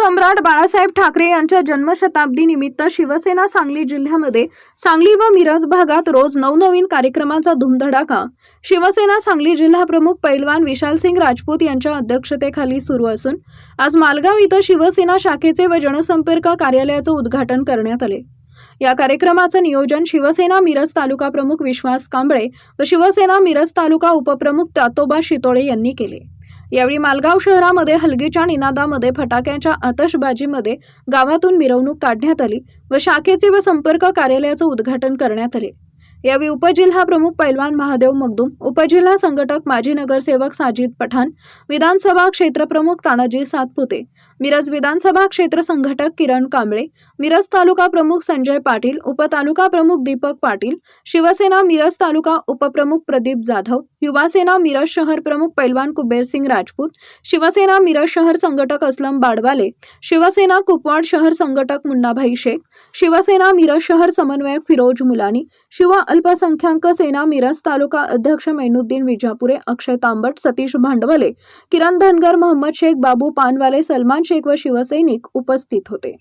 शिवसम्राट बाळासाहेब ठाकरे यांच्या जन्मशताब्दी निमित्त शिवसेना सांगली जिल्ह्यामध्ये सांगली व मिरज भागात रोज नवनवीन कार्यक्रमांचा धुमधडाका शिवसेना सांगली जिल्हा प्रमुख पैलवान विशालसिंग राजपूत यांच्या अध्यक्षतेखाली सुरू असून आज मालगाव इथं शिवसेना शाखेचे व जनसंपर्क कार्यालयाचे उद्घाटन करण्यात आले। या कार्यक्रमाचे नियोजन शिवसेना मिरज तालुका प्रमुख विश्वास कांबळे व शिवसेना मिरज तालुका उपप्रमुख तातोबा शितोळे यांनी केले। यावेळी मालगाव शहरामध्ये हलगीच्या निनादामध्ये फटाक्यांच्या आतषबाजीमध्ये गावातून मिरवणूक काढण्यात आली व शाखेचे व संपर्क कार्यालयाचे उद्घाटन करण्यात आले। यावेळी उपजिल्हा प्रमुख पैलवान महादेव मगदूम, उपजिल्हा संघटक माजी नगरसेवक साजिद पठाण, विधानसभा क्षेत्र प्रमुख तानाजी सातपुते, मिरज विधानसभा क्षेत्र संघटक किरण कांबळे, मिरज तालुका प्रमुख संजय पाटील, उपतालुका प्रमुख दीपक पाटील, शिवसेना मिरज तालुका उपप्रमुख प्रदीप जाधव, युवासेना मिरज शहर प्रमुख पैलवान कुबेरसिंग राजपूत, शिवसेना मिरज शहर संघटक असलम बाडवाले, शिवसेना कुपवाड शहर संघटक मुन्नाभाई शेख, शिवसेना मिरज शहर समन्वयक फिरोज मुलानी, शिव अल्पसंख्याक सेना मिरज तालुका अध्यक्ष मैनुद्दीन विजापुरे, अक्षय तांबट, सतीश भांडवले, किरण धनगर, मोहम्मद शेख, बाबू पानवाले, सलमान शेख व शिवसैनिक उपस्थित होते।